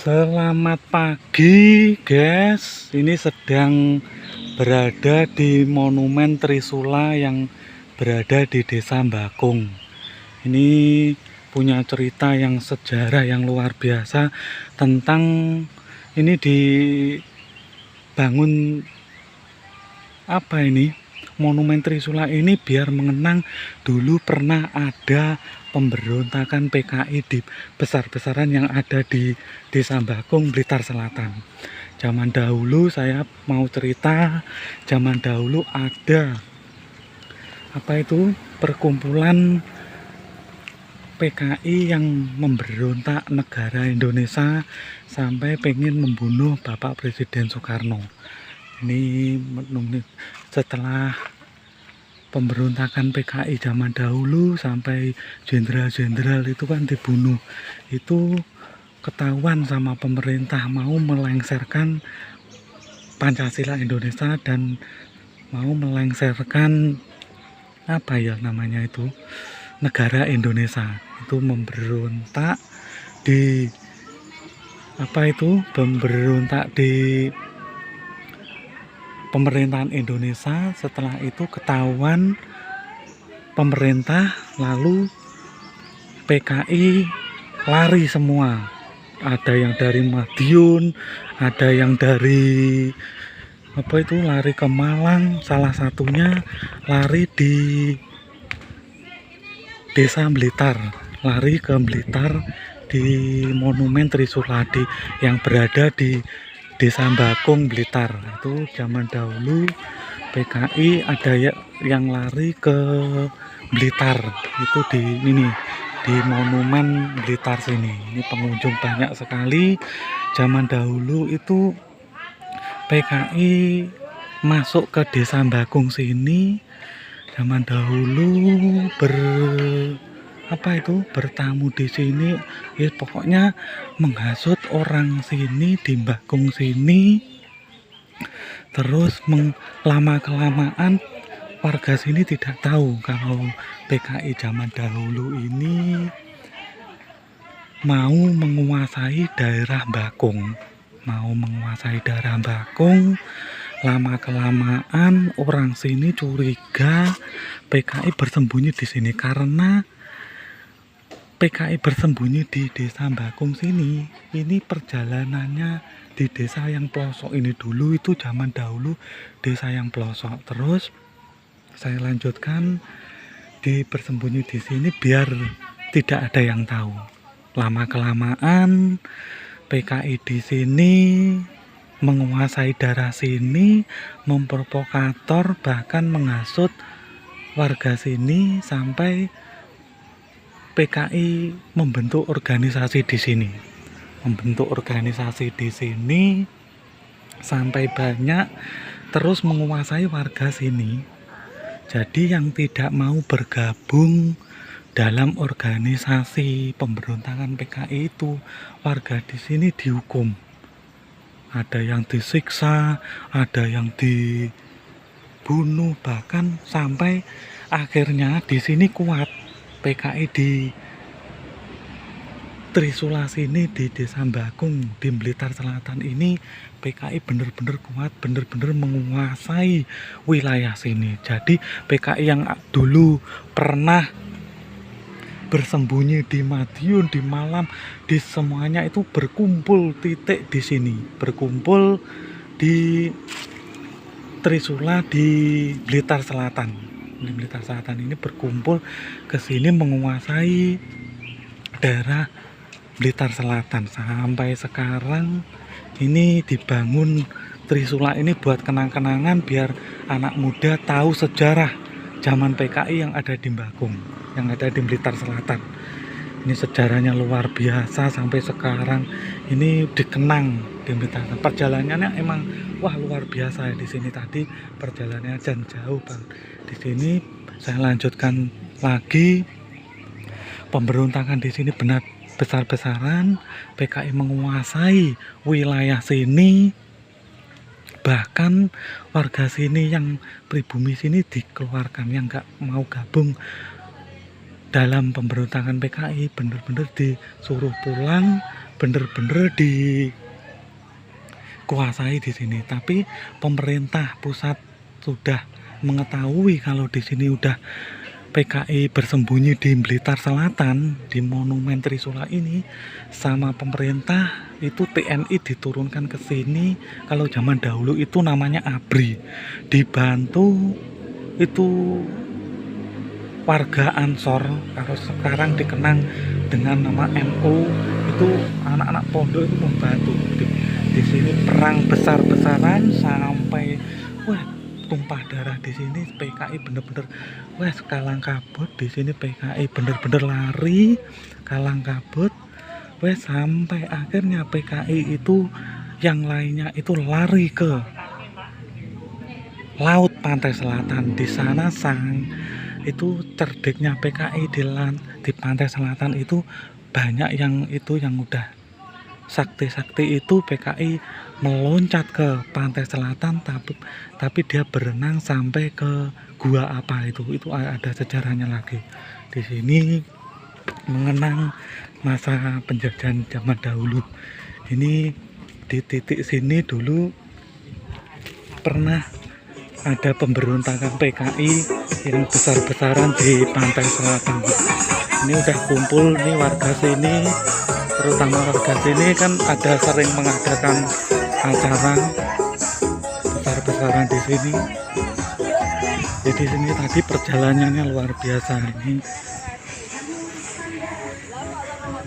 Selamat pagi guys, ini sedang berada di Monumen Trisula yang berada di Desa Mbakung. Ini punya cerita yang sejarah yang luar biasa tentang ini dibangun apa ini Monumen Trisula ini biar mengenang dulu pernah ada pemberontakan PKI di besar-besaran yang ada di Desa Mbakung, Blitar Selatan. Zaman dahulu saya mau cerita, zaman dahulu ada apa itu perkumpulan PKI yang memberontak negara Indonesia sampai pengen membunuh Bapak Presiden Soekarno. Ini setelah pemberontakan PKI zaman dahulu sampai jenderal-jenderal itu kan dibunuh, itu ketahuan sama pemerintah mau melengsarkan Pancasila Indonesia dan mau melengsarkan apa ya namanya itu negara Indonesia. Itu memberontak di pemerintahan Indonesia. Setelah itu ketahuan pemerintah, lalu PKI lari semua. Ada yang dari Madiun, ada yang dari lari ke Malang, salah satunya lari di Desa Blitar, lari ke Blitar di Monumen Trisula yang berada di Desa Mbakung, Blitar. Itu zaman dahulu PKI ada yang lari ke Blitar, itu di Monumen Blitar sini. Ini pengunjung banyak sekali. Zaman dahulu itu PKI masuk ke Desa Mbakung sini. Zaman dahulu bertamu di sini, ya pokoknya menghasut orang sini di Mbakung sini. Terus lama kelamaan warga sini tidak tahu kalau PKI zaman dahulu ini mau menguasai daerah Mbakung. Lama kelamaan orang sini curiga PKI bersembunyi di sini, karena PKI bersembunyi di Desa Mbakung sini. Ini perjalanannya di desa yang pelosok ini dulu, itu zaman dahulu desa yang pelosok. Terus saya lanjutkan bersembunyi di sini biar tidak ada yang tahu. Lama kelamaan PKI di sini menguasai daerah sini, memprovokator, bahkan menghasut warga sini sampai PKI membentuk organisasi di sini. Sampai banyak, terus menguasai warga sini. Jadi yang tidak mau bergabung dalam organisasi pemberontakan PKI itu, warga di sini dihukum. Ada yang disiksa, ada yang dibunuh, bahkan sampai akhirnya di sini kuat. PKI di Trisula sini, di Desa Mbakung, di Blitar Selatan ini, PKI benar-benar kuat, benar-benar menguasai wilayah sini. Jadi PKI yang dulu pernah bersembunyi di Madiun, di Malang, di semuanya itu berkumpul titik di sini, berkumpul di Trisula di Blitar Selatan. Di Blitar Selatan ini berkumpul ke sini menguasai daerah Blitar Selatan. Sampai sekarang ini dibangun Trisula ini buat kenang-kenangan, biar anak muda tahu sejarah zaman PKI yang ada di Mbakung, yang ada di Blitar Selatan. Ini sejarahnya luar biasa sampai sekarang ini dikenang di Blitar. Perjalanannya emang luar biasa ya di sini. Tadi perjalanannya jauh Bang. Di sini saya lanjutkan lagi, pemberontakan di sini benar besar-besaran, PKI menguasai wilayah sini. Bahkan warga sini yang pribumi sini dikeluarkan, yang nggak mau gabung dalam pemberontakan PKI bener-bener disuruh pulang, bener-bener dikuasai di sini. Tapi pemerintah pusat sudah mengetahui kalau di sini udah PKI bersembunyi di Blitar Selatan, di Monumen Trisula ini, sama pemerintah itu TNI diturunkan ke sini. Kalau zaman dahulu itu namanya ABRI, dibantu itu warga Ansor, kalau sekarang dikenang dengan nama NU, itu anak-anak pondok itu membantu di sini perang besar-besaran sampai wah tumpah darah di sini. PKI bener-bener wah kalang kabut di sini. PKI bener-bener lari kalang kabut wah sampai akhirnya PKI itu yang lainnya itu lari ke laut pantai selatan. Di sana itu cerdiknya PKI di pantai selatan itu banyak yang udah sakti-sakti itu. PKI meloncat ke pantai selatan tapi dia berenang sampai ke gua apa itu ada sejarahnya lagi. Di sini mengenang masa penjajahan zaman dahulu. Ini di titik sini dulu pernah ada pemberontakan PKI yang besar-besaran di pantai selatan. Ini udah kumpul nih warga sini, terutama warga sini kan ada sering mengadakan acara besar-besaran di sini. Jadi sini tadi perjalanannya luar biasa. Ini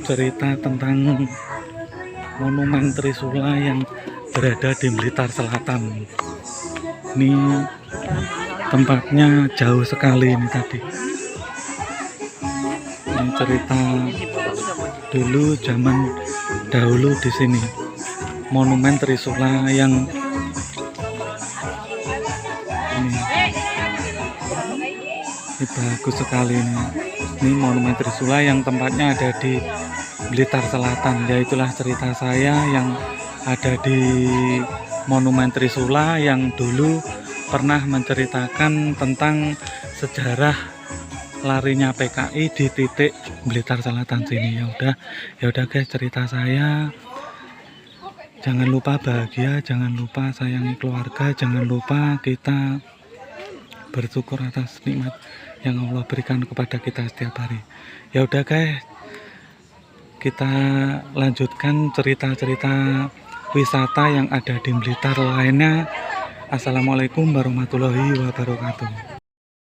cerita tentang Monumen Trisula yang berada di Blitar Selatan. Ini tempatnya jauh sekali ini tadi. Ini cerita dulu zaman dahulu di sini. Monumen Trisula yang ini bagus sekali ini. Ini Monumen Trisula yang tempatnya ada di Blitar Selatan. Ya itulah cerita saya yang ada di Monumen Trisula yang dulu pernah menceritakan tentang sejarah larinya PKI di titik Blitar Selatan sini. Ya udah guys, cerita saya. Jangan lupa bahagia, jangan lupa sayangi keluarga, jangan lupa kita bersyukur atas nikmat yang Allah berikan kepada kita setiap hari. Ya udah guys, kita lanjutkan cerita-cerita wisata yang ada di Blitar lainnya. Assalamualaikum warahmatullahi wabarakatuh.